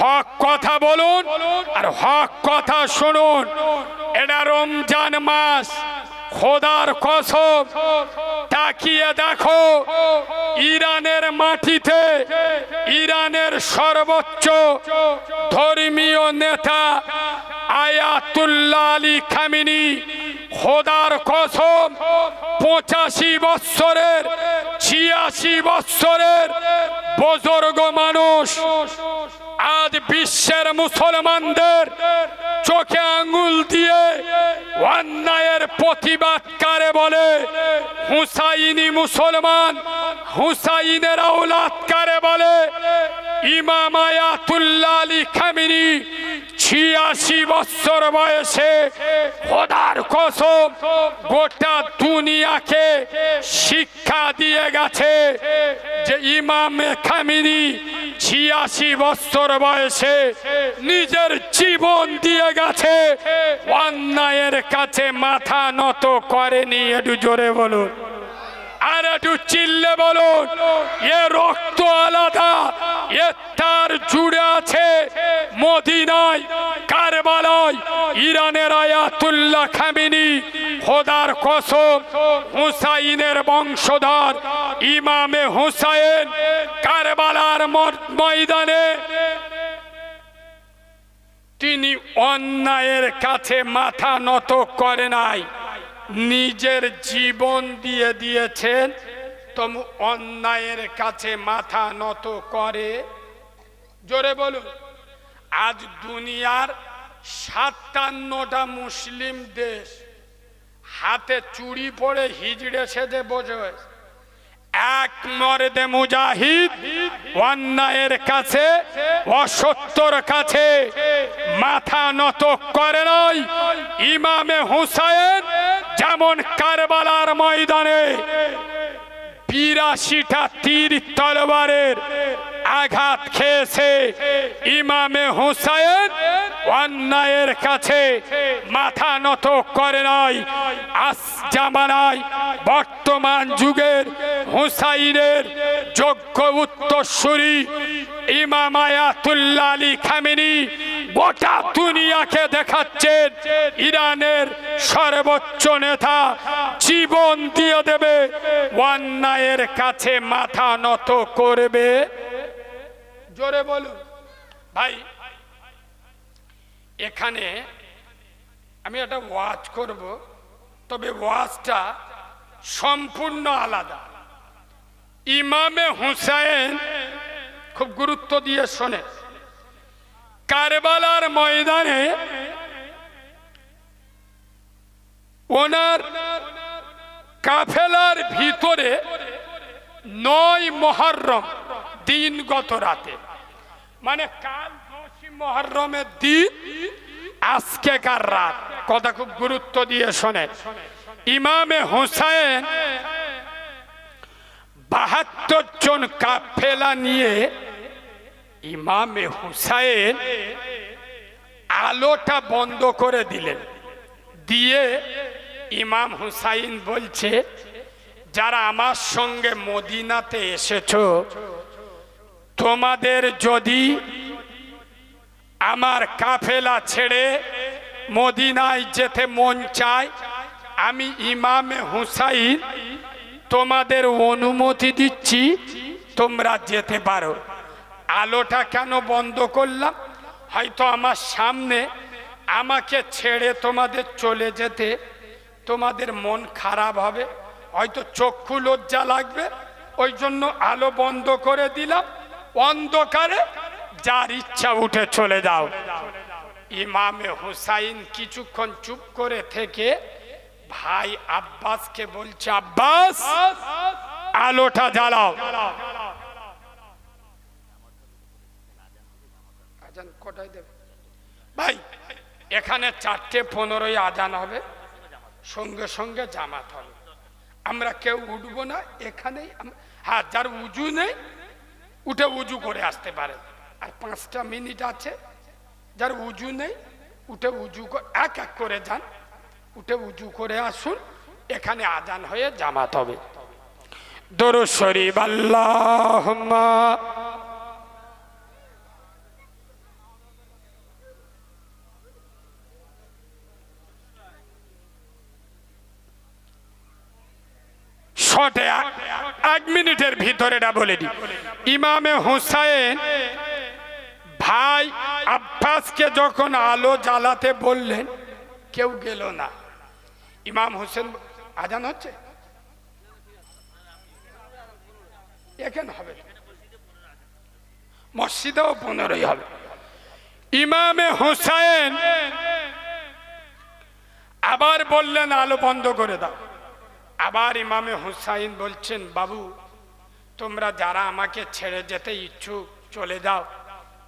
হক কথা বলুন আর হক কথা শুনুন। এটা রমজান মাস, খোদার কসম তাকিয়ে দেখো ইরানের মাটিতে ইরানের সর্বোচ্চ ধর্মীয় নেতা আয়াতুল্লাহ আলী খামেনি, খোদার কসম 85 বৎসরের 86 বৎসরের বুজুর্গ মানুষ আজ বিশ্বের মুসলমানদের চোখে আঙ্গুল দিয়ে অন্যায়ের প্রতিবাদ করে বলে হুসাইনি মুসলমান, হুসাইনের আওলাদ করে বলে। ইমাম আয়াতুল্লাহ আলী খামেনি 86 বছর বয়সে খোদার কসম গোটা দুনিয়াকে শিক্ষা দিয়ে গেছে যে ইমাম খামেনি 86 বছর বয়সে নিজের জীবন দিয়ে গেছে, অন্যায়ের কাছে মাথা নত করেনি। একটু জোরে বলুন আর একটু চিল্লে বলুন। এ রক্ত আলাদা, এ তার জুড়ে আছে মদিনায়, কারবালায়। ইরানের আয়াতুল্লাহ খামেনি খোদার কসম হুসাইনের বংশধর ইমামে হুসাইন কারবালার ময়দানে তিনি অন্যায়ের কাছে মাথা নত করে নাই, নিজের জীবন দিয়ে দিয়েছেন। তবু অন্যায়ের কাছে মাথা নত করে। জোরে বলুন। আজ দুনিয়ার 57টা মুসলিম দেশ হাতে চুড়ি পরে হিজড়ে সেজে বসে এক মর্দে মুজাহিদ অন্যায়ের কাছে, অসত্যর কাছে মাথা নত করে নাই। ইমামে হুসাইন যেমন কারবালার ময়দানে 82টা তীর তরবারের আঘাত খেয়েছে, ইমামে হুসাইন অন্যায়ের কাছে মাথা নত করে নাই। আজ জামানায় বর্তমান যুগের হুসাইনের যোগ্য উত্তরসূরি ইমাম আয়াতুল্লাহ আলী খামেনি গোটা দুনিয়াকে দেখাচ্ছেন ইরানের সর্বোচ্চ নেতা জীবন দিয়ে দেবে, অন্যায়ের কাছে মাথা নত করবে। জোরে বলুন ভাই। এখানে আমি একটা ওয়াজ করব, তবে ওয়াজটা সম্পূর্ণ আলাদা। ইমামে হুসাইন খুব গুরুত্ব দিয়ে শোনে, কারবালার ময়দানে ওনার কাফেলার ভিতরে 9 মুহররম দিন গত রাতে, মানে কাল 10 মুহররমের দিন, আজকেকার রাত। কথা খুব গুরুত্ব দিয়ে শোনে। ইমামে হুসাইন 72 জন কাফেলা নিয়ে ইমামে হুসাইন আলোটা বন্ধ করে দিলেন। দিয়ে ইমাম হুসাইন বলছে, যারা আমার সঙ্গে মদিনাতে এসেছো, তোমাদের যদি আমার কাফেলা ছেড়ে মদিনায় যেতে মন চায়, আমি ইমামে হুসাইন তোমাদের অনুমতি দিচ্ছি, তোমরা যেতে পারো। আলোটা কেন বন্ধ করলাম? হয়তো আমার সামনে আমাকে ছেড়ে তোমাদের চলে যেতে তোমাদের মন খারাপ হবে, হয়তো চক্ষু লজ্জা লাগবে, ওই জন্য আলো বন্ধ করে দিলাম। অন্ধকারে যার ইচ্ছা উঠে চলে যাও। ইমামে হুসাইন কিছুক্ষণ চুপ করে থেকে ভাই আব্বাসকে বলছে, আব্বাস আলোটা জ্বালাও। আজান কটায় দেবে ভাই? এখানে 4:15 আজান হবে, সঙ্গে সঙ্গে জামাত হবে। আমরা কেউ উঠবো না এখানেই। হ্যাঁ, যার উজু নেই উঠে উজু করে আসতে পারে। আর 5টা মিনিট আছে, যার উজু নেই উঠে উজু এক এক করে যান, উঠে উজু করে আসুন। এখানে আজান হয়ে জামাত হবে। দরুদ শরীফ। আল্লাহুম্মা শর্টে 1 মিনিটের ভিতরে এটা বলে দিই। ইমামে হুসাইন ভাই আব্বাসকে যখন আলো জ্বালাতে বললেন, কেউ গেল না। ইমাম হোসেন, আজান হচ্ছে এখানে হবে, মসজিদেও 15ই হবে। ইমামে হুসাইন আবার বললেন আলো বন্ধ করে দাও। আবার ইমামে হুসাইন বলছেন, বাবু তোমরা যারা আমাকে ছেড়ে যেতে ইচ্ছুক চলে যাও,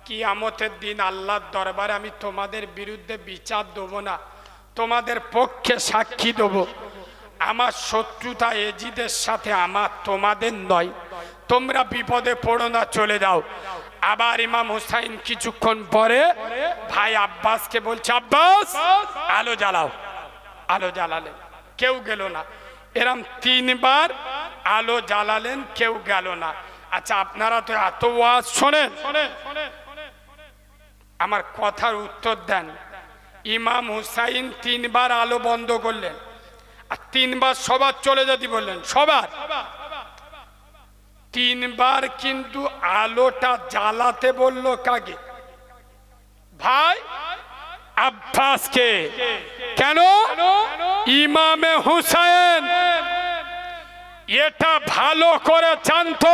কিয়ামতের দিন আল্লাহর দরবারে আমি তোমাদের বিরুদ্ধে বিচার দেব না, তোমাদের পক্ষে সাক্ষী দেব। আমার শত্রুতা এজিদের সাথে আমার, তোমাদের নয়, তোমরা বিপদে পড়ো না, চলে যাও। আবার ইমাম হুসাইন কিছুক্ষণ পরে ভাই আব্বাসকে বলছে, আব্বাস আলো জ্বালাও। আলো জ্বালালেন, কেউ গেল না। এরম 3 বার আলো জ্বালালেন, কেউ গেল না। আচ্ছা আপনারা তো এত ওয়াজ শোনেন, আমার কথার উত্তর দেন। ইমাম হুসাইন 3 বার আলো বন্ধ করলেন, আর 3 বার সবার চলে যেতে বললেন, সবার। 3 বার কিন্তু আলোটা জ্বালাতে বলল কাকে? ভাই আব্বাসকে। কেন? ইমামে হুসাইন এটা ভালো করে জানতো,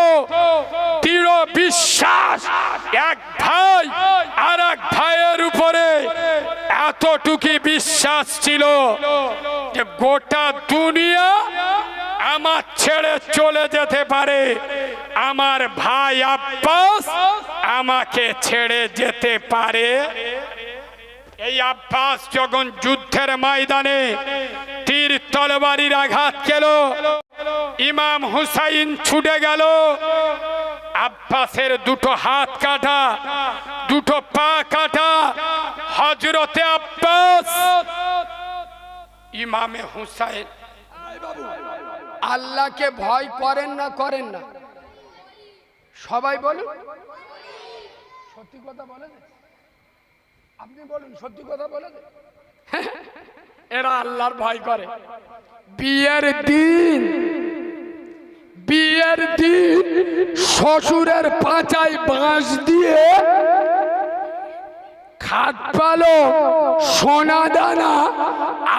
দৃঢ় বিশ্বাস, এক ভাই আর এক ভাইয়ের উপরে এতটুকু বিশ্বাস ছিল যে গোটা দুনিয়া আমার ছেড়ে চলে যেতে পারে, আমার ভাই আব্বাস আমাকে ছেড়ে যেতে পারে। এই আব্বাস যখন যুদ্ধের ময়দানে তীর তরবারির আঘাত খেল, ইমাম হুসাইন ছুটে গেল, আব্বাসের 2 হাত কাটা, 2 পা কাটা। হযরতে আব্বাস ইমামে হুসাইন আল্লাহকে ভয় করেন না? করেন না? সবাই বলুন সত্যি কথা বলে দে। আপনি বলুন সত্যি কথা বলে দে। এরা আল্লাহর ভয় করে। বিয়ের দিন শ্বশুরের পাঁচায় বাঁশ দিয়ে খাট পালো, সোনা দানা,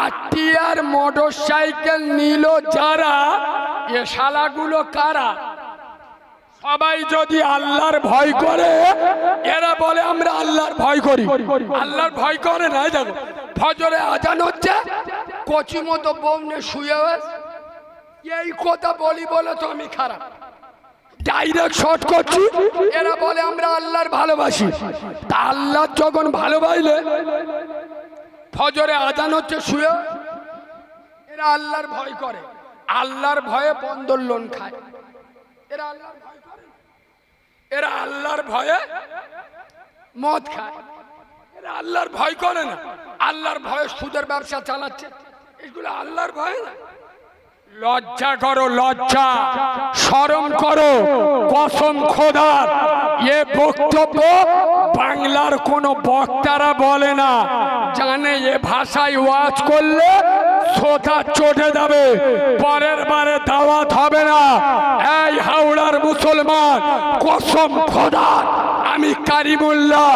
আটিয়ার মোটর সাইকেল নিল যারা, এ শালাগুলো কারা? সবাই যদি আল্লাহর ভয় করে, এরা বলে আমরা আল্লাহর ভয় করি। আল্লাহর ভয় করে না। দেখো ফজরে আজান হচ্ছে, কচি মতো বউনে শুয়ে এই কথা বলি বলে তো আমি খারাপ, ডাইরেক্ট শর্ট করছি। এরা বলে আমরা আল্লাহর ভালোবাসি। তা আল্লাহ যখন ভালোবাসলে, ফজরে আজান হচ্ছে শুয়ে, এরা আল্লাহর ভয় করে, আল্লাহর ভয়ে বন্দর লোন খায়। এরা আল্লাহর ভয় করে, এরা আল্লাহর ভয়ে মদ খায়। এরা আল্লাহর ভয় করে না, আল্লাহর ভয়ে সুদের ব্যবসা চালাচ্ছে। এগুলো আল্লাহর ভয় না। লজ্জা করো, লজ্জা, শরম করো, কসম খোদার। এ বক্তব্য বাংলার কোন বক্তারা বলে না, জানে এ ভাষায় ওয়াজ করলে শ্রোতা চটে যাবে, পরের বারে দাওয়াত হবে না। এই হাওড়ার মুসলমান, কসম খোদার আমি কারিমুল্লাহ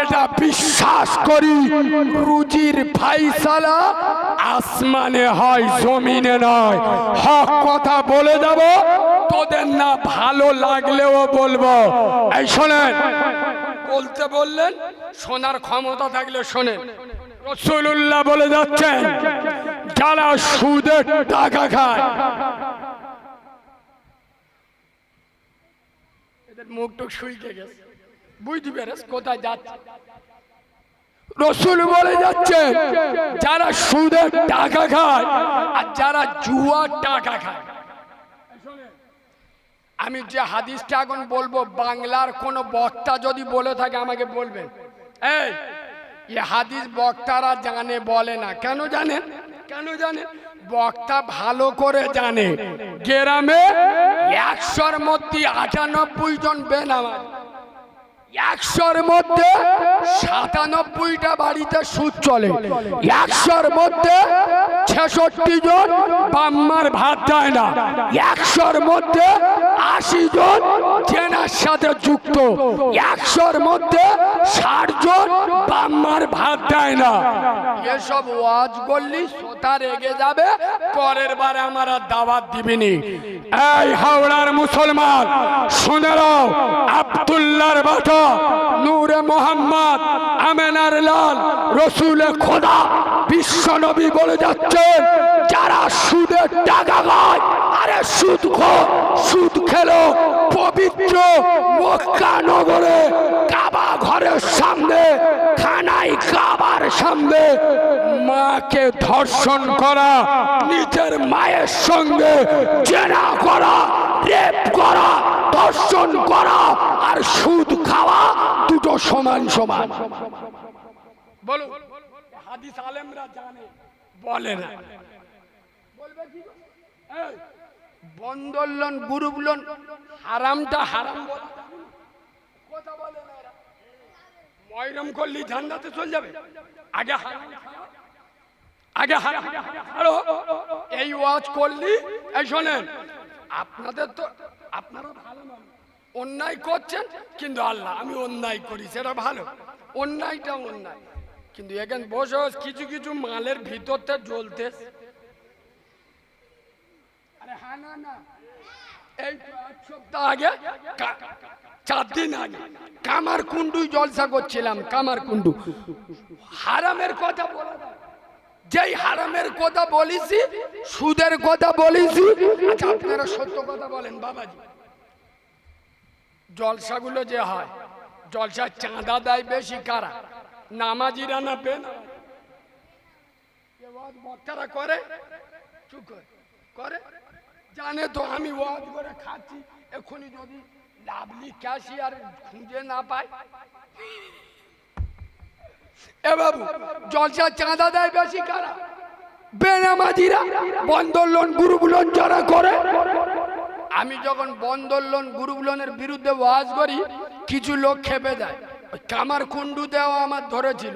এটা বিশ্বাস করি, রুজির ফাইসালা আসমানে হয়, জমিনে নয়। হক কথা বলে যাব, তোদের না ভালো লাগলেও বলবো। এই শোনেন, বলতে বললেন, শোনার ক্ষমতা থাকলে শোনেন। রাসূলুল্লাহ বলে যাচ্ছেন, যারা সুদের টাকা খায়, এদের মুখটুক শুইকে গেছে, বুঝতে পেরেছ কোথায় যাচ্ছে। রসুল বলে যাচ্ছে, যারা সুদের টাকা খায় আর যারা জুয়ার টাকা খায়। আমি যে হাদিসটা এখন বলবো, বাংলার কোন বক্তা যদি বলে থাকে আমাকে বলবেন। এই হাদিস বক্তারা জানে, বলে না। কেন জানেন? কেন জানেন? বক্তা ভালো করে জানে, গ্রামে 100-র মধ্যে 98 জন বেনামাজ। 100-র মধ্যে 97টা বাড়িতে সুদ চলে, 100-র মধ্যে 66 জন বাম্মার ভাত দেয় না, 100-র মধ্যে 80 জন জেনার সাথে যুক্ত, 100-র মধ্যে 60 জন বাম্মার ভাত দেয় না। এসব ওয়াজ করলি সোতা রেগে যাবে, পরের বারে আমার আর দাওয়াত দিবিনি। এই হাওড়ার মুসলমান শুনে নাও, আব্দুল্লাহর বাটা নূরে মোহাম্মদ আমেনার লাল রসুলে খোদা বিশ্ব নবী বলে যাচ্ছেন, যারা সুদের টাকা খায়, আরে সুদ খোর, সুদ খেলো পবিত্র মক্কা নগরে কাবা ঘরের সামনে, খানায় কাবার সামনে মাকে ধর্ষণ করা, নিজের মায়ের সঙ্গে জেনা করা, রেপ করা, ধর্ষণ করা আর সুদ খাওয়া দুটো সমান সমান। বলো, হাদিস আলেমরা জানে, বলে না, বলবে কি? এই বন্দর লোন, গ্রুপ লোন, হারামটা হারাম বলে কথা বলে না এরা। ময়রম করলি জান্নাতে চলে যাবে, আগে হারাম খাও, আগে হারাম ছাড়ো। এই ওয়াজ করলি, এই শোনেন, আপনাদের তো আপনারা ভালো মানুষ, অন্যায় করছেন, কিন্তু আল্লাহ আমি অন্যায় করি সেটা ভালো, অন্যায়টা অন্যায়, কিন্তু এখানে বসে কিছু কিছু মালের ভিতরটা জ্বলতে। আরে হ্যাঁ, না না, এই 1 সপ্তাহ আগে, 4 দিন আগে কামার কুন্ডুই জলসা করছিলাম, কামার কুন্ডু। হারামের কথা বলা, যেই হারামের কথা বলিছি, সুদের কথা বলিছি। আচ্ছা আপনারা সত্য কথা বলেন বাবাজি, জলসাগুলো যে হয়, জলসার চাঁদা দেয় বেশি কারা? নামাজিরা না বক্তারা করে? চুপ করে, জানে তো আমি ওয়াজ করে খাচ্ছি, এখনই যদি লাভলি ক্যাশিয়ার খুঁজে না পাই। এ বাবু, জলসার চাঁদা দেয় বেশি কারা? বেনামাজিরা, বন্দর লোন, গ্রুপ লোন যারা করে। আমি যখন বন্দর লোন, গ্রুপ লোনের বিরুদ্ধে ওয়াজ করি, কিছু লোক খেপে যায়। কামার কুন্ডু দেওয়া আমার ধরেছিল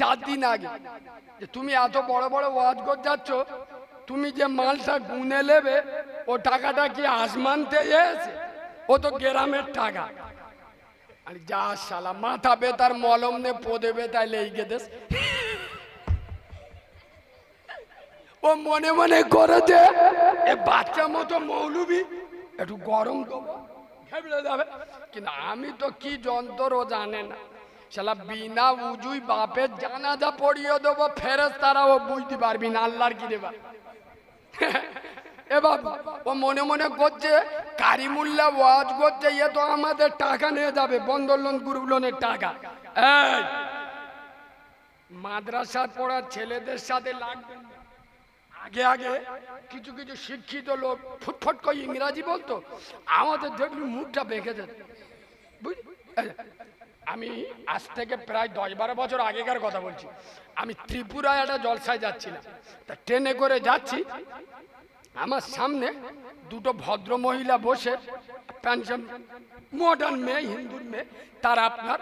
4 দিন আগে, যে তুমি এত বড় বড় ওয়াজ করে যাচ্ছ, তুমি যে মালটা গুনে নেবে, ও টাকাটা কি আসমান থেকে এসে? ও তো গ্রামের টাকা। আর যা শালা, মাথা বেতার মলম নে পদে বেতায় লেগে দেশ। ও মনে মনে করেছে এ বাচ্চা মতো মৌলবি, একটু গরম দেবো, ঘেবড়ে যাবে। কিন্তু আমি তো কি যন্ত্র ও জানে না, শালা বিনা উজুই বাপের জানাজা পড়িয়ে দেবো, ফেরেশতারাও বুঝতে পারবি না আল্লাহর কি দেবা। এ বাবা, ও মনে মনে করছে কারিমুল্লাহ ওয়াজ করছে, এ তো আমাদের টাকা নিয়ে যাবে, বন্দর লোন, গ্রুপ লোনের টাকা। এই মাদ্রাসার পড়ার ছেলেদের সাথে লাগবে না। আগে আগে কিছু কিছু শিক্ষিত লোক ফুটফট করে ইংরাজি বলতো, আমাদের দেখলি মুখটা বেঁকে যেত। আমি আজ থেকে প্রায় 10-12 বছর আগেকার কথা বলছি। আমি ত্রিপুরায় একটা জলসায় যাচ্ছিলাম, তা ট্রেনে করে যাচ্ছি, আমার সামনে দুটো ভদ্র মহিলা বসে, পেনশন মডার্ন মেয়ে, হিন্দুর মেয়ে, তারা আপনার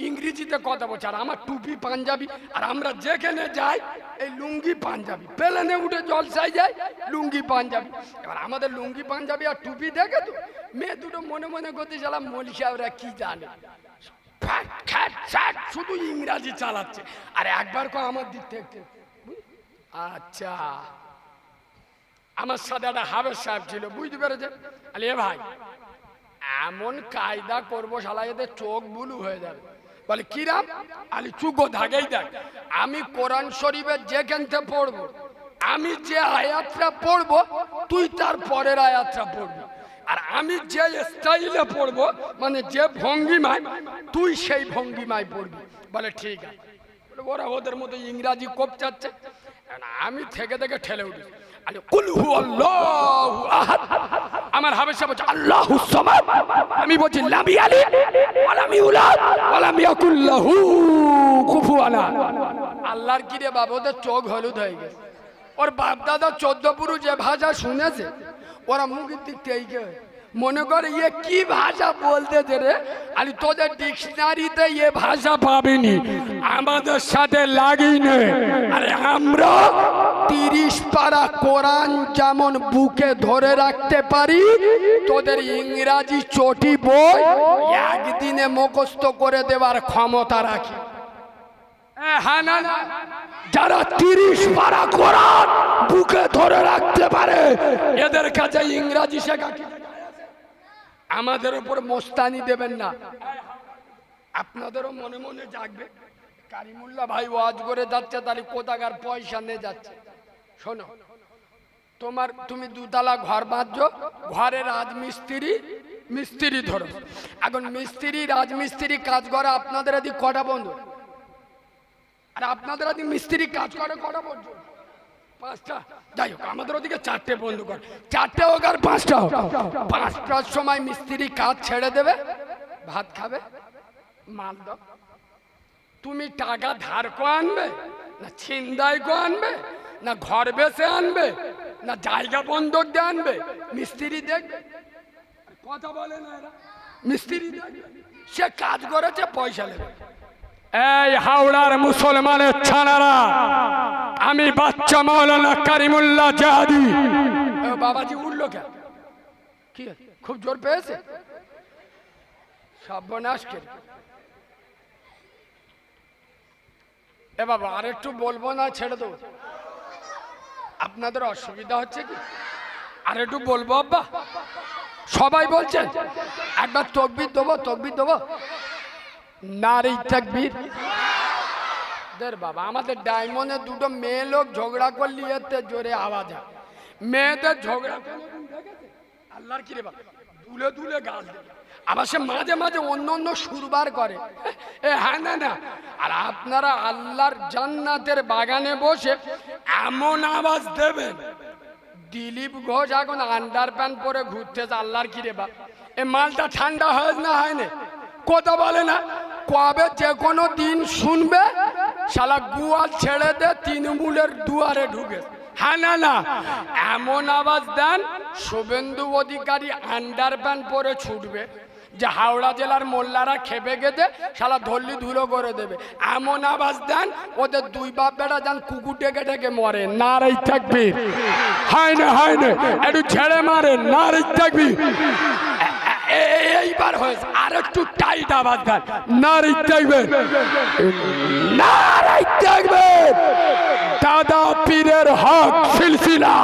ইংরেজিতে কথা বলছে, আর আমার টুপি পাঞ্জাবি, আর আমরা যেখানে যাই এই লুঙ্গি পাঞ্জাবি, প্লেনে উঠে জলসায় যাই লুঙ্গি পাঞ্জাবি। এবার আমাদের লুঙ্গি পাঞ্জাবি আর টুপি দেখে তো মেয়ে দুটো মনে মনে করতে চালাম, মলি সাহেবরা কি জানে, শুধু ইংরাজি চালাচ্ছে। আর একবার কো আমার দিক থেকে, আচ্ছা আমার সাথে একটা হাবের সাহেব ছিল, বুঝতে পেরেছে? আরে ভাই এমন কায়দা করবো শালা এদের চোখ বুলু হয়ে যাবে। বলে কিরাম? আলি চুগো ধাগেই দেখ, আমি কোরআন শরীফের যেখান থেকে পড়বো, আমি যে আয়াতটা পড়বো তুই তার পরের আয়াতটা পড়বি, আর আমি যে স্টাইলে পড়বো, মানে যে ভঙ্গিমায়, তুই সেই ভঙ্গিমায় পড়বি। বলে ঠিক আছে। ওরা ওদের মতো ইংরাজি কোপ চাচ্ছে, আমি থেকে থেকে ঠেলে উঠি, আমার হাবের সাহেব বলছে আল্লাহু সামাদ, আমি বলছি লাম ইয়ালিদ ওয়া লাম ইউলাদ ওয়া লাম ইয়াকুল লাহু কুফুয়ান আহাদ। আল্লাহর কি রে বাবা, ওদের চোখ হলুদ হয়ে গেছে। ওর বাপ দাদা 14 পুরুষ যে ভাষা শুনেছে, ওরা মুখের দিক থেকে মনে করে ইয়ে কি ভাষা বলতেছে রে, আর তোদের ডিকশনারিতে এ ভাষা পাবিনি, আমাদের সাথে লাগিয়ে। আরে আমরা 30 পারা কোরআন যেমন বুকে ধরে রাখতে পারি, তোদের ইংরাজি চটি বই একদিনে মুখস্থ করে দেওয়ার ক্ষমতা রাখি। হ্যাঁ না, যারা 30 পারা কোরআন বুকে ধরে রাখতে পারে এদের কাছে ইংরাজি শেখা কি? আমাদের উপর মোস্তানি দেবেন না। আপনাদেরও মনে মনে জাগবে, কারিমুল্লাহ ভাই ওয়াজ করে যাচ্ছে, তাহলে কোথাকার পয়সা নিয়ে যাচ্ছে। শোনো, তুমি দুতলা ঘর বাঁধছো, ঘরে রাজমিস্ত্রি মিস্ত্রি ধরো। এখন মিস্ত্রি রাজমিস্ত্রি কাজ করে আপনাদের এদিকে কটা বন্ধু? আর আপনাদের ওদিকে মিস্ত্রি কাজ করে কটা বন্ধু? 5টা। যাই হোক, আমাদের ওদিকে 4টে বন্ধু করে, 4টে হোক আর 5টা হোক, 5টার সময় মিস্ত্রি কাজ ছেড়ে দেবে, ভাত খাবে, মাল দাও। তুমি টাকা ধার কো আনবে, না ছিনদাই কো আনবে, না ঘর বেচে আনবে, না জায়গা বন্ধক দিয়ে আনবে, মিস্ত্রি দেখবে। কথা বলে না এরা, মিস্ত্রি দেখবে, সে কাজ করেছে, পয়সা নেবে। এই হাওড়ার মুসলমানের ছানারা, আমি বাচ্চা মাওলানা কারিমুল্লাহ জাহাদি। বাবাজি উঠলো কেন? কি খুব জোর পেয়েছে? সর্বনাশ করে। এ বাবা, আর একটু বলবো না ছেড়ে দেবো? আপনাদের অসুবিধা হচ্ছে কি? আর একটু বলবো আব্বা? সবাই বলছেন একবার তকবীর দেবো, তকবীর দেবো। নারী তাকবীর দের বাবা। আমাদের ডায়মন্ডে দুটো মেয়ে লোক ঝগড়া করলি এতে জোরে আওয়াজ হয়। মেয়েদের ঝগড়া আল্লাহর কি রে বাবা, দুলে দুলে গাল দেয়, আবার সে মাঝে মাঝে অন্য অন্য সুরবার করে। হ্যাঁ না, আর আপনারা আল্লাহর জান্নাতের বাগানে বসে এমন আওয়াজ দেবেন, দিলীপ ঘোষ এখন আন্ডার প্যান্ট পরে ঘুরতেছে। আল্লাহর কি রে বাবা, এ মালটা ঠান্ডা হয় না, হয় না? কথা বলে না, কবে যে কোনো দিন শুনবে শালা গুয়াল ছেড়ে দে তৃণমূলের দুয়ারে ঢুকে। হ্যাঁ না, এমন আওয়াজ দেন শুভেন্দু অধিকারী আন্ডার প্যান্ট পরে ছুটবে যে হাওড়া জেলার মোল্লারা খেপে গেছে, শালা ধরলি ধুলো করে দেবে। এমন আওয়াজ দেন ওদের দুই বাপ বেটা যান কুকুর ডেকে ডেকে মরে। নারাই থাকবি, হয় না একটু ছেড়ে মারে, নারাই থাকবি। এইবার হয়েছে, আর একটু টাইট আওয়াজ দেন, নারী দেখবেন, নারী দেখবেন। দাদা পীরের হক সিলসিলা,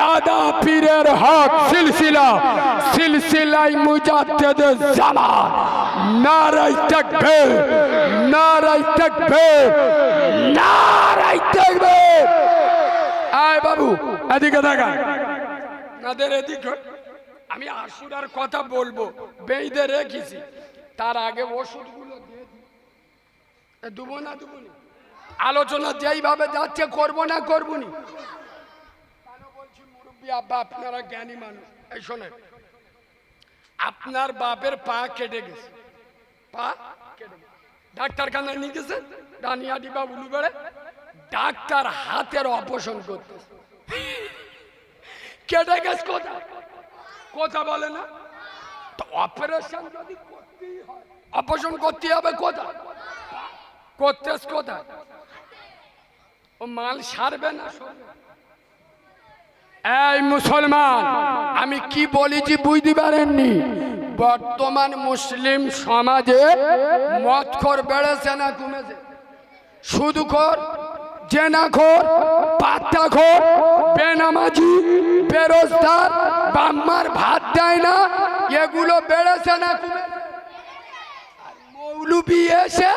দাদা পীরের হক সিলসিলা, সিলসিলাই মুজাদ্দিদে জামান। নারী দেখবেন, নারী দেখবেন, নারী দেখবেন। আয় বাবু এদিকে দেখা, নাদের এদিকে। আমি আশুরার কথা বলবো, বেঁধে রেখেছি, তার আগে ওষুধগুলো দিয়ে দেবো না দেবো না? আলোচনা যেইভাবে যাচ্ছে করবো না করবো নি? কেন বলছি মুরব্বী আব্বা, আপনারা জ্ঞানী মানুষ, এই শোনেন, আপনার বাপের পা কেটে গেছে, পা কেটে গেছে, ডাক্তারখানায় নিয়ে গেছে, ডানিয়াটি বা উলু বেড়ে, ডাক্তার হাতের অপারেশন করতেছে। কেটে গেছে কোথায়? কথা বলে না তো, অপারেশন যদি করতেই হয়, অপারেশন করতে হবে কোথায়? করতেছ কোথায়? ও মাল সারবে না। এই মুসলমান, আমি কি বলেছি বুঝতে পারেননি? বর্তমান মুসলিম সমাজে মদখোর বেড়েছে না কমেছে? সুদখোর, জেনাখোর, পাত্তাখোর, বেনামাজি, বেরোজগার, বাম্মার ভাত দেয় না, এগুলো বেড়েছে না কমেছে? মৌলবি এসে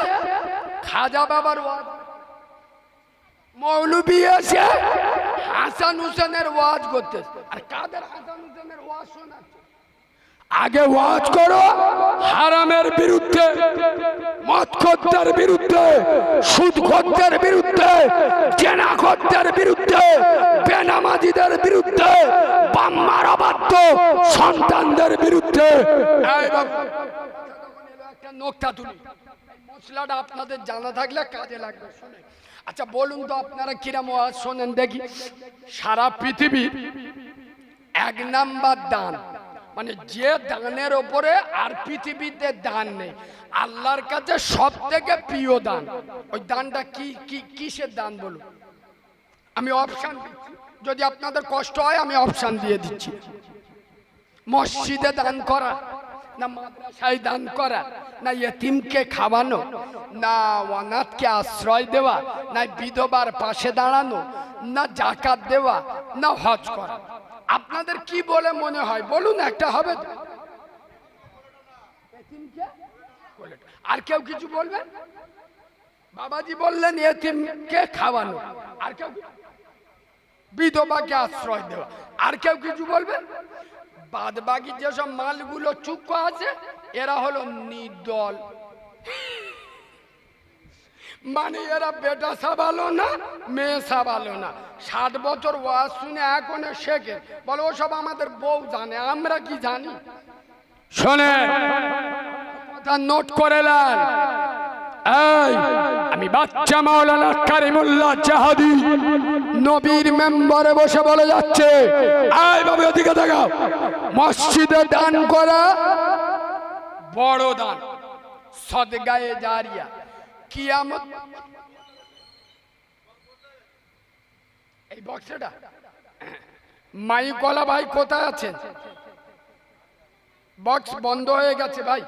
খাজা বাবার ওয়াজ, মৌলবি এসে হাসান হুসেনের ওয়াজ করতে। আর কাদের হাসান হুসেনের ওয়াজ শোনাচ্ছে? আগে ওয়াজ করো হারামের বিরুদ্ধে, মদখোরদের বিরুদ্ধে, সুদখোরদের বিরুদ্ধে, জেনাখোরদের বিরুদ্ধে, বেনামাজিদের বিরুদ্ধে, বাম্মার অবাধ্য সন্তানদের বিরুদ্ধে। একটা নোকতা তুলি, মশলাটা আপনাদের জানা থাকলে কাজে লাগবে। শোনেন, আচ্ছা বলুন তো আপনারা কিরাম ওয়াজ শোনেন দেখি? সারা পৃথিবীর 1 নাম্বার দান মানে যে দানের ওপরে আর পৃথিবীতে দান নেই, আল্লাহর কাছে সব থেকে প্রিয় দান। ওই দানটা কি কি কিসের দান বলুন? আমি অপশান দিচ্ছি, যদি আপনাদের কষ্ট হয় আমি অপশান দিয়ে দিচ্ছি। মসজিদে দান করা, না মাদ্রাসায় দান করা, না ইয়েতিমকে খাওয়ানো, না অনাথকে আশ্রয় দেওয়া, না বিধবার পাশে দাঁড়ানো, না জাকাত দেওয়া, না হজ করা। আপনাদের কি বলে মনে হয় বলুন, একটা হবে তো? আর কেউ কিছু বলবেন? বাবাজি বললেন ইয়েতিমকে খাওয়ানো, আর কেউ? বিধবাকে আশ্রয় দেওয়া, আর কেউ কিছু বলবেন? বাদ বাকি যেসব মালগুলো চুপ আছে এরা হলো নির্দল, মানে এরা বেটা সাবালো না, মেয়ে সাবালো না। 60 বছর ওয়াজ শুনে এখন শেখে, বলো ওসব আমাদের বউ জানে, আমরা কি জানি? শোনে কথা নোট করে নেন। এই আমি বাচ্চা মাওলানা কারিমুল্লাহ জাহাদি নবীর মেম্বারে বসে বলে যাচ্ছে, এই বাবা ওদিকে দেখাও, মসজিদে দান করা বড় দান, সদগায়ে জারিয়া। কিয়ামত এই বক্সটা মাইকলা ভাই কোথায় আছেন? বক্স বন্ধ হয়ে গেছে ভাই।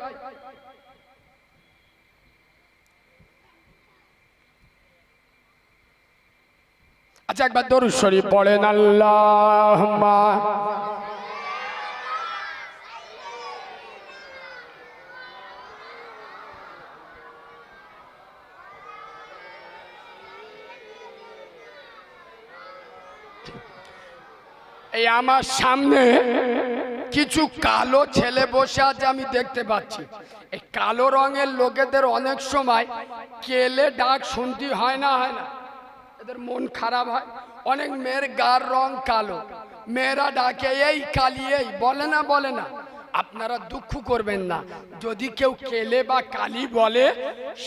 আচ্ছা একবার দরুদ শরীফ পড়েন, আল্লাহুম্মা। এই আমার সামনে কিছু কালো ছেলে বসে আছে আমি দেখতে পাচ্ছি। এই কালো রঙের লোকেদের অনেক সময় কেলে ডাক শুনতে হয় না, হয় না? এদের মন খারাপ হয়। অনেক মেয়ের গার রং কালো, মেয়েরা ডাকে এই কালি, এই বলে না, বলে না। আপনারা দুঃখ করবেন না, যদি কেউ কেলে বা কালি বলে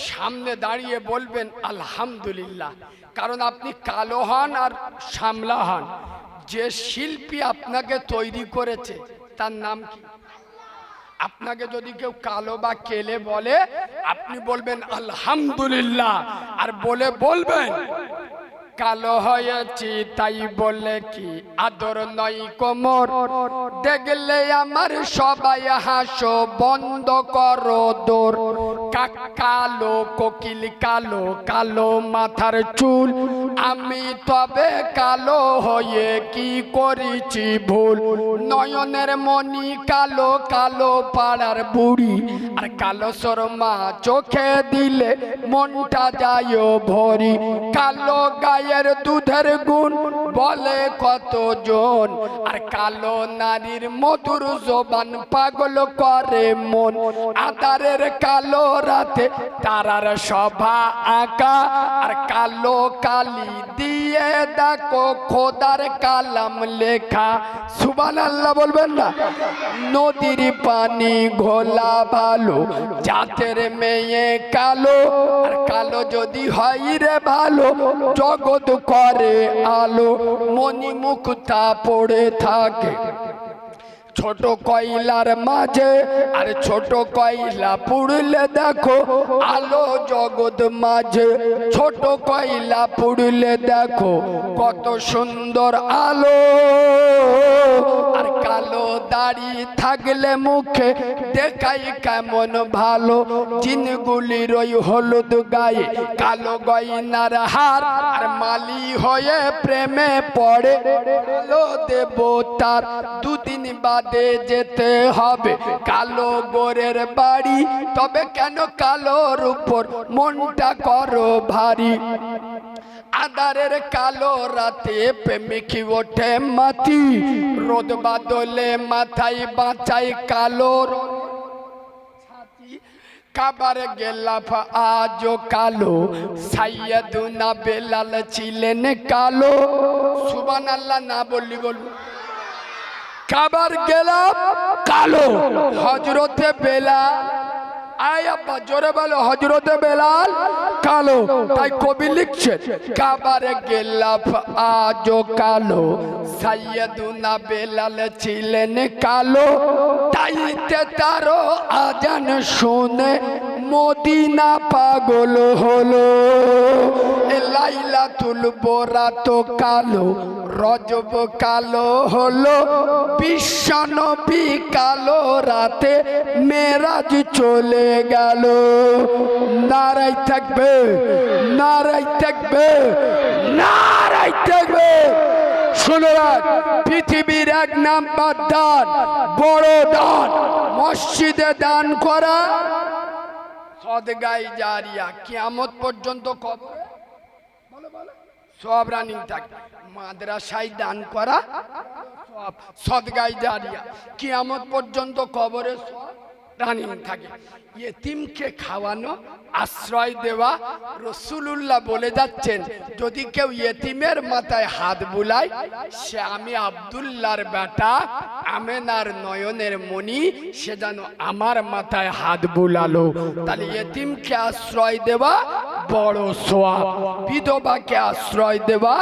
সামনে দাঁড়িয়ে বলবেন আলহামদুলিল্লাহ, কারণ আপনি কালো হন আর সামলা হন। যে শিল্পী আপনাকে তৈরি করেছে তার নাম কি? আপনাকে যদি কেউ কালো বা কেলে বলে আপনি বলবেন আলহামদুলিল্লাহ, আর বলে বলবেন কালো হয়েছি তাই বলে কি আদর নয় কোমর, দেখলে আমার সবাই হাসো বন্ধ করো দোর। কালো কোকিল কালো, কালো মাথার চুল, আমি তবে কালো হয়ে কি করেছি ভুল। নয়নের মনি কালো, কালো পাড়ার বুড়ি, আর কালো শর্মা চোখে দিলে মনটা যায় ভরি। কালো গায়ের দুধের গুণ বলে কতজন, আর কালো নারীর মধুর জবান পাগল করে মন। আধারের কালো রাতে তারার সভা আঁকা, আর কালো কালি দিয়ে দেখো খোদার কালাম লেখা। সুবহানাল্লাহ বলবেন না? নদীর পানি ঘোলা ভালো, জাতের মেয়ে কালো, আর কালো যদি হয় রে ভালো জগৎ করে আলো। মণি মুক্তা পড়ে থাকে ছোট কয়লার মাঝে, আর ছোট কয়লা পুড়লে দেখো আলো জগৎ মাঝে। ছোট কয়লা পুড়লে দেখো কত সুন্দর আলো, আর কালো দাড়ি থাকলে মুখে দেখাই কেমন ভালো। জিনগুলির ওই হলুদ গায়ে কালো গয়নার হার, আর মালি হয়ে প্রেমে পড়ে কালো দেবতার। দুদিন বাদে যেতে হবে কালো গোরের বাড়ি, তবে কেন কালোর উপর মনটা করো ভারী। আধারের কালো রাতে প্রেমিক ওঠে মাটি, রোদ বাদলে মাথায় বাঁচাই কালো কাবার গেলাফ আজও কালো, সাইয়্যিদুনা বেলাল ছিলেন কালো। সুবহানাল্লাহ না বললি বলবো? কাবার গেলাফ কালো, হযরতে বেলাল আয় আব্বা জোরে বলো হযরতে বেলাল কালো, তাই কবি লিখছেন কাবারে গেলাফ আজও কালো, সাইয়েদুনা বেলাল ছিলেন কালো, তাইতে তারও আজান শুনে মদিনা পাগল হলো। লাইলাতুল বরাত কালো, রজব কালো হলো, বিশ্বনবী কালো রাতে মেরাজ চলে গেল। নারাই থাকবে, নারাই থাকবে, নারাই থাকবে। শোনো, পৃথিবীর 1 নাম্বার দান, বড় দান মসজিদে দান করা, সদগায়ে জারিয়া। কিয়ামত পর্যন্ত কবরে সব রানিং থাকে। মাদ্রাসায় দান করা সব সদগায়ে জারিয়া, কিয়ামত পর্যন্ত কবরে সব রানিং থাকে। ইয়েতিমকে খাওয়ানো, আশ্রয় দেওয়া, রাসূলুল্লাহ বলে যাচ্ছেন যদি কেউ ইয়েতিমের মাথায় হাত বুলায়, সে আমি আব্দুল্লাহর বেটা আমেনার নয়নের মণি, সে যেন আমার মাথায় হাত বুলালো। তাহলে ইয়েতিমকে আশ্রয় দেওয়া বড় সওয়াব, বিধবাকে আশ্রয় দেওয়া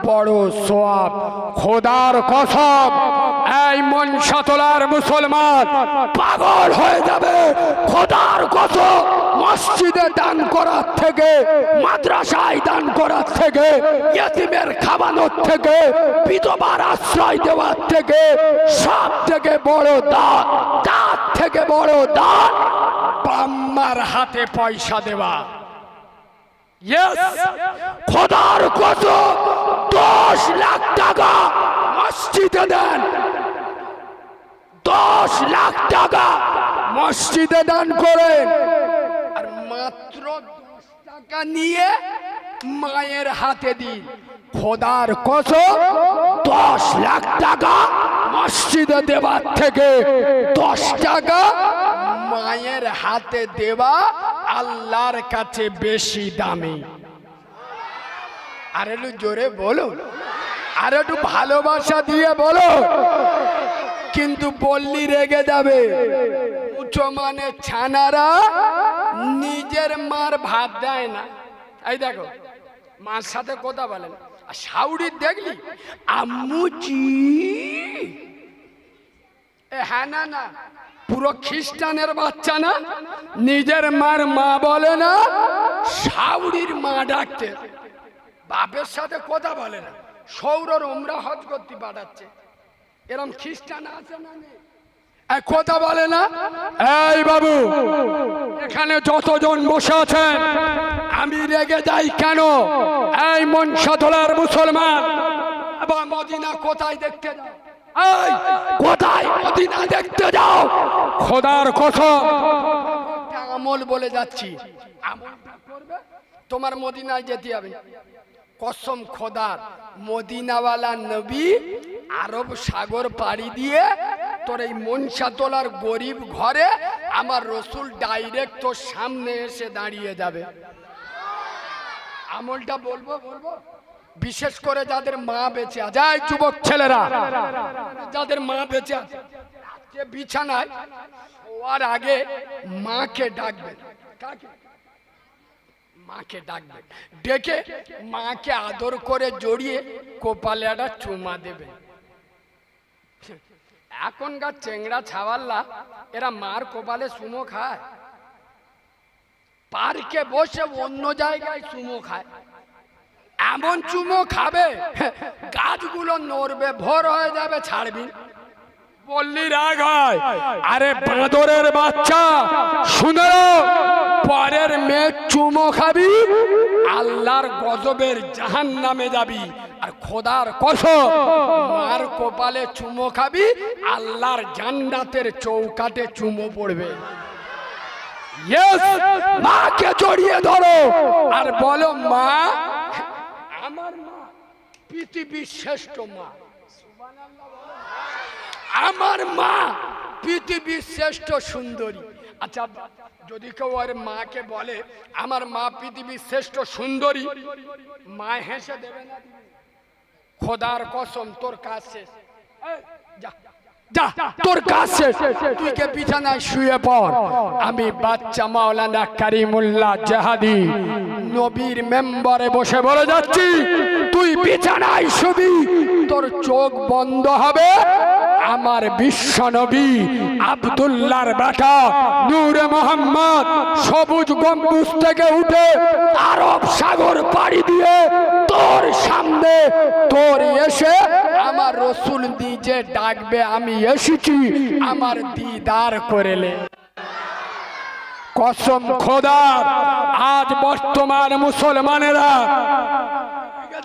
বড় সওয়াব। খোদার কসম, এই মনসাতলার মুসলমান পাগল হয়ে যাবে। খোদার কসম, মসজিদে দান করার থেকে, মাদ্রাসায় দান করার থেকে, ইয়েতিমের খাওয়ানোর থেকে, বিধবার আশ্রয় দেওয়ার থেকে, সব থেকে বড় দান, তার থেকে বড় দান বাম্মার হাতে পয়সা দেওয়া। খোদার কসম 10 লাখ টাকা মসজিদে দেন, 10 লাখ টাকা মসজিদে দান করেন, আর মাত্র 10 টাকা নিয়ে মায়ের হাতে দিন। খোদার কসম 10 লাখ টাকা মসজিদে দেওয়ার থেকে 10 টাকা মায়ের হাতে দেওয়া আল্লাহর কাছে বেশি দামি। আর একটু জোরে বলো, আর একটু ভালোবাসা দিয়ে বলো। কিন্তু বললি রেগে যাবে। উঁচু মানে ছানারা নিজের মার ভাত দেয় না। এই দেখো, মার সাথে কথা বলেন, আর শাউরি দেখলি আম্মুজি, হ্যাঁ না না, পুরো খ্রিস্টানের বাচ্চা না, নিজের মার মা বলে না, শাউরির মা ডাকতে। বাপের সাথে কথা বলে না, সৌরর ওমরা হজ করতে পাঠাচ্ছে। এরম খ্রিস্টান আছে না? কথা বলে না। এই বাবু, এখানে যতজন বসে আছেন, আমি রেগে যাই কেন? এই মনসাতলার মুসলমান, আবার মদিনা কোথায় দেখতে যাও? এই কোথায় মদিনা দেখতে যাও? খোদার কসম আমল বলে যাচ্ছি, আমলটা করবে, তোমার মদিনায় যেতে হবে। কসম খোদার, মদিনাওয়ালা নবী আরব সাগর পাড়ি দিয়ে তোর এই মনসাতলার গরিব ঘরে আমার রসুল ডাইরেক্ট তোর সামনে এসে দাঁড়িয়ে যাবে। আমলটা বলবো বলবো, বিশেষ করে যাদের মা বেঁচে আছে, এই যুবক ছেলেরা যাদের মা বেঁচে আছে, বিছানায় শোয়ার আগে মাকে ডাকবেন। কাকে? মাকে ডাকবেন, ডেকে মাকে আদর করে জড়িয়ে কপালে একটা চুমা দেবে। এখনকার চেংড়া ছাওয়াল্লা এরা মার কপালে চুমো খায়, পার্কে বসে অন্য জায়গায় চুমো খায়। এমন চুমো খাবে গাছগুলো নড়বে, ভোর হয়ে যাবে, ছাড়বি। বললি রাগ হয়? আরে বাঁদরের বাচ্চা, শুনে পরের মেয়ে চুমো খাবি, আল্লাহর গজবের জাহান্নামে যাবি। আর খোদার কসম, মার কপালে চুমো খাবি, আল্লাহর জান্নাতের চৌকাটে চুমো পড়বে। মাকে জড়িয়ে ধরো আর বলো, মা আমার মা পৃথিবীর শ্রেষ্ঠ মা, আমার মা পৃথিবীর শ্রেষ্ঠ সুন্দরী। আচ্ছা, যদি কেউ ওর মাকে বলে আমার মা পৃথিবীর শ্রেষ্ঠ সুন্দরী, মা হেসে দেবে না? খোদার কসম তোর কাজ শেষ, যা যা তোর কাজ শেষ, তুই কে বিছানায় শুয়ে পড়। আমি বাচ্চা মাওলানা কারিমুল্লাহ জাহাদি নবীর মেম্বারে বসে বলে যাচ্ছি, তুই বিছানায় শুবি, তোর চোখ বন্ধ হবে। আমার বিশ্ব নবী আব্দুল্লাহর বেটা নূরে মোহাম্মদ সবুজ গম্বুজ থেকে উঠে আরব সাগর পাড়ি দিয়ে তোর সামনে তোর এসে আমার রসুল নিজে ডাকবে, আমি এসেছি আমার দিদার করেলে। কসম খোদার, আজ বর্তমান মুসলমানেরা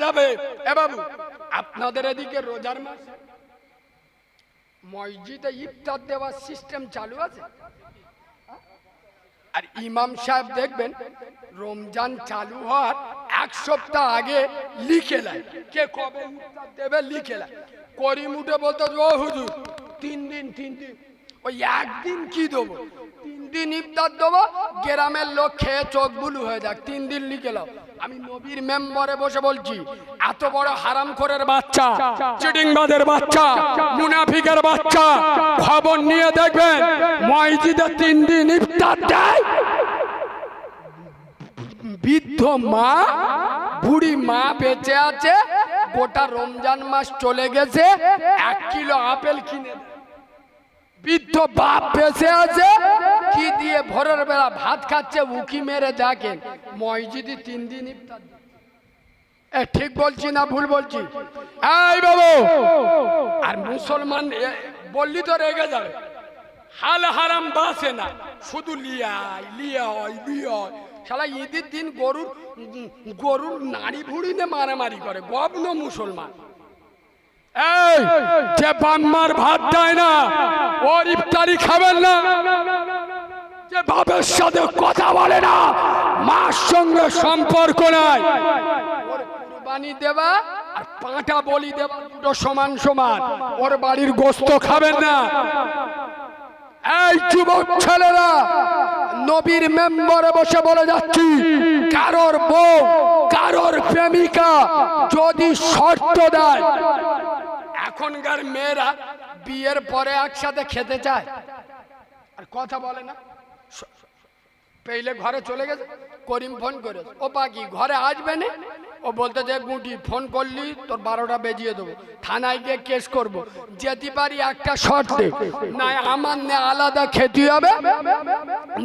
যাবে। এ বাবু, আপনাদের এদিকে রোজার মাস মসজিদে ইফতার দেওয়ার সিস্টেম চালু আছে? আর ইমাম সাহেব দেখবেন রমজান চালু হওয়ার এক সপ্তাহ আগে লিখে নেয় কে কবে ইফতার দেবে, লিখে নেয়। করিম উঠে বলতো, ও হুজুর 3 দিন ওই একদিন কি দেবো, 3 দিন ইফতার দেবো, গ্রামের লোক খেয়ে চোখ বুলু হয়ে যাক, 3 দিন লিখে নাও। আমি নবীর মেম্বারে বসে বলছি, এত বড় হারামখোরের বাচ্চা, চিটিংবাজের বাচ্চা, মুনাফিকের বাচ্চা, খবর নিয়ে দেখবেন মসজিদে 3 দিন ইফতার দেয়। বৃদ্ধ মা, বুড়ি মা বেঁচে আছে, গোটা রমজান মাস চলে গেছে, 1 কিলো আপেল কিনে দেয়। বৃদ্ধ বাপ বেঁচে আছে, কি দিয়ে ভোরের বেলা ভাত খাচ্ছে, উকি মেরে দেখেন মসজিদে 3 দিন ইফতার। ঠিক বলছি না ভুল বলছি? এই বাবু, আর মুসলমান বললি তো রেগে যাবে। হাল হারাম বাসে না, শুধু লিয়া শালা ঈদের দিন গরুর নাড়ি ভুড়ি নে মারামারি করে, গবন মুসলমান। এই যে বাম্মার ভাত দেয় না, ওর ইফতারি খাবেন না। যে বাবার সাথে কথা বলে না, মার সঙ্গে সম্পর্ক নাই, ওর কুরবানি দেবা আর পাঁটা বলি দেবা, দুটো সমান সমান। ওর বাড়ির গোস্ত খাবেন না। এই যুবক ছেলেরা, নবীর মেম্বারে বসে বলে যাচ্ছি, কারোর বউ, কারোর প্রেমিকা যদি শর্ত দেয়, এখনকার মেয়েরা বিয়ের পরে একসাথে খেতে চায় আর কথা বলে না। পেলে ঘরে চলে গেছে, করিম ফোন করে, ও পাকি ঘরে আসবে না? ও বলতে যে গুটি ফোন করলি তোর 12টা বেজিয়ে দেবো, থানায় গিয়ে কেস করবো। যেতে পারি একটা শর্তে, নাই আমার নিয়ে আলাদা খেতে হবে,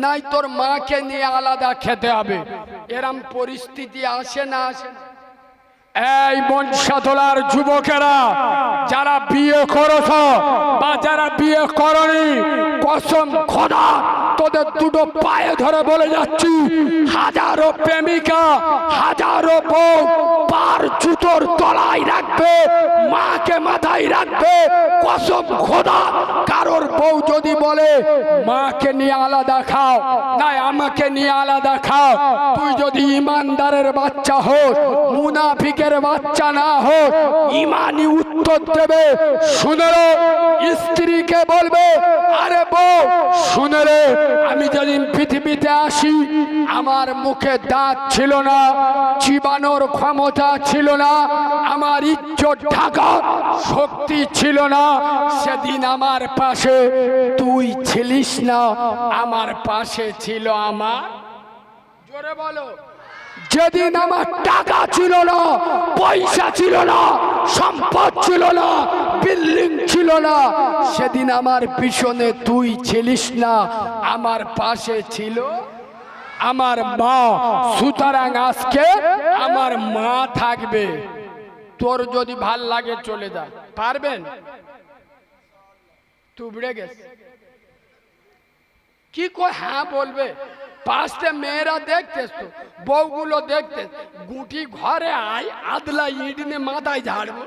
নাই তোর মাকে নিয়ে আলাদা খেতে হবে। এরম পরিস্থিতি আসে না আসে? এই বংশাতলার যুবকেরা, যারা বিয়ে করেছ বা যারা বিয়ে করনি, কসম খোদা তোদের দুটো পায়ে ধরে বলে যাচ্ছি, হাজারো প্রেমিকা, হাজারো বউ পার জুতোর তলায় রাখবে, মাকে মাথায় রাখবে। কসম খোদা, কারোর বউ যদি বলে মাকে নিয়ে আলাদা খাও, নাই আমাকে নিয়ে আলাদা খাও, তুই যদি ইমানদারের বাচ্চা হোস, মুনাফিকের বাচ্চা না হোস, ইমানি উত্তর দেবে। শুনে রে, স্ত্রীকে বলবে, আরে বউ শুনে রে, আমি যেদিন পৃথিবীতে আসি আমার মুখে দাঁত ছিল না, চিবানোর ক্ষমতা ছিল না, আমার ইজ্জত ঢাকার শক্তি ছিল না, সেদিন আমার পাশে তুই ছিলিস না, আমার পাশে ছিল আমার, জোরে বলো, যেদিন আমার টাকা ছিল না, পয়সা ছিল না, সম্পদ ছিল না, বিল্ডিং ছিল না, সেদিন আমার পিছনে তুই ছিলিস না, আমার পাশে ছিল আমার মা। সুতরাং আজকে আমার মা থাকবে। তোর যদি ভাল লাগে চলে যা, পারবেন? তুবড়ে গেছে কি কই? হ্যাঁ বলবে। পাঁচটা মেয়েরা দেখতেস তো, বউগুলো দেখতে, গুটি ঘরে আয়, আদলা ইট নিয়ে মাথায় ঝাড়বো।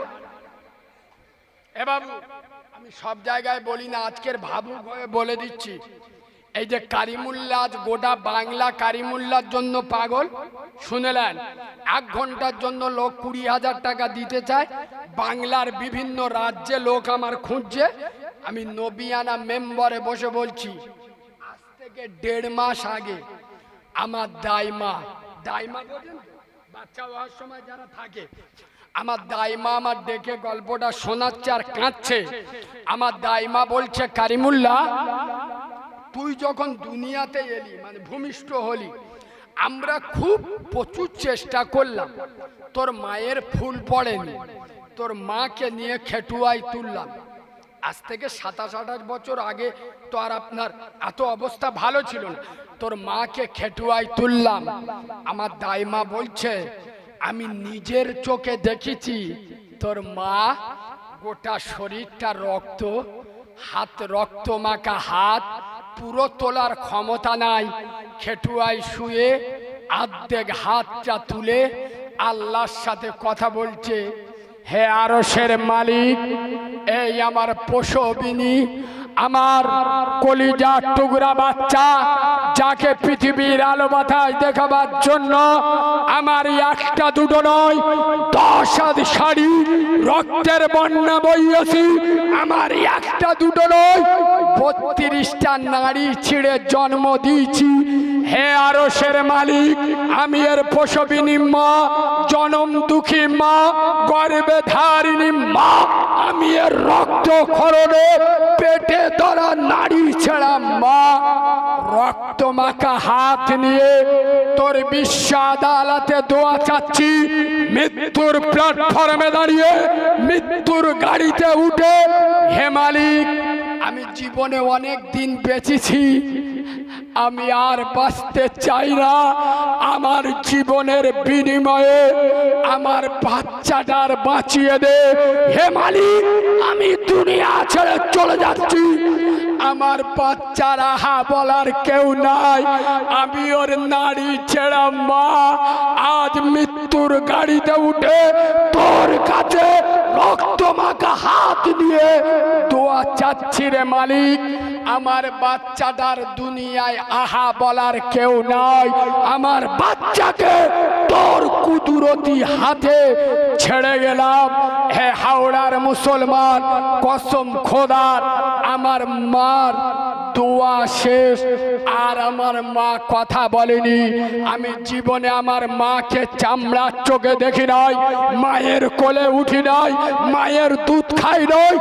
এ বাবু, আমি সব জায়গায় বলি না, আজকের ভাবুক হয়ে বলে দিচ্ছি, এই যে কারিমুল্লাহ, আজ গোটা বাংলা কারিমুল্লাহর জন্য পাগল। শুনেলেন, 1 ঘন্টার জন্য লোক 20,000 টাকা দিতে চায়। বাংলার বিভিন্ন রাজ্যে লোক আমার খুঁজছে। আমি নবিয়ানা মেম্বারে বসে বলছি, আজ থেকে 1.5 মাস আগে আমার দাইমা বোঝেন, বাচ্চা হওয়ার সময় যারা থাকে, আমার দাইমা আমার ডেকে গল্পটা শোনাচ্ছে আর কাঁদছে। আমার দাইমা বলছে, কারিমুল্লাহ, তুই যখন দুনিয়াতে এলি, মানে ভূমিষ্ঠ হলি, আমরা খুব প্রচুর চেষ্টা করলাম, তোর মায়ের ফুল পড়েনি, তোর মাকে নিয়ে খেটুয়াই তুললাম। আজ থেকে 27-28 বছর আগে তো আর আপনার এত অবস্থা ভালো ছিল না, তোর মাকে খেটুয়াই তুললাম। আমার দাইমা বলছে, আমি নিজের চোখে দেখেছি তোর মা গোটা শরীরটা রক্ত, হাত রক্ত মাখা হাত, পুরো তোলার ক্ষমতা নাই, খেটুয়াই শুয়ে আর্ধেক হাতটা তুলে আল্লাহর সাথে কথা বলছে, হে আরশের মালিক, এই আমার প্রসবিনী, আমার কলিজার টুকরা বাচ্চা, যাকে পৃথিবীর আলো বাতাস দেখাবার জন্য আমার একটা দুটো নয় 10 হাত শাড়ি রক্তের বন্যা বইয়েছি, আমার একটা দুটো নয় 32টা নারী ছিঁড়ে জন্ম দিয়েছি। হে আরশের মালিক, আমি এর প্রসবিনী মা, জনম দুঃখী মা, গর্ভে ধারিণী মা, আমি এর রক্ত খরণে পেটে ধরা নারী ছেড়া মা, রক্ত মাখা হাত নিয়ে তোর বিশ্ব আদালতে দোয়া চাচ্ছি, মৃত্যুর প্ল্যাটফর্মে দাঁড়িয়ে, মৃত্যুর গাড়িতে উঠে, হে মালিক, আমি জীবনে অনেক দিন বেঁচেছি, আমি আর বাঁচতে চাই না, আমার জীবনের বিনিময়ে আমার বাচ্চাটার বাঁচিয়ে দে। হে মালিক, আমি দুনিয়া ছেড়ে চলে যাচ্ছি, আমার বাচ্চার আহা বলার কেউ নাই, আমি ওর নারী ছেড়া মা আজ মৃত্যুর গাড়িতে উঠে তোর কাছে রক্ত মাখা হাত নিয়ে দোয়া চাচ্ছি রে মালিক, আমার বাচ্চাটার দুনিয়ায় আহা বলার কেউ নাই, আমার বাচ্চাকে তোর কুদরতি হাতে ছেড়ে গেলাম। হে হাওড়ার মুসলমান, কসম খোদার, আমার মার দোয়া শেষ, আর আমার মা কথা বলেনি। আমি জীবনে আমার মাকে চামড়ার চোখে দেখি নাই, মায়ের কোলে উঠি নাই, মায়ের দুধ খাই নাই।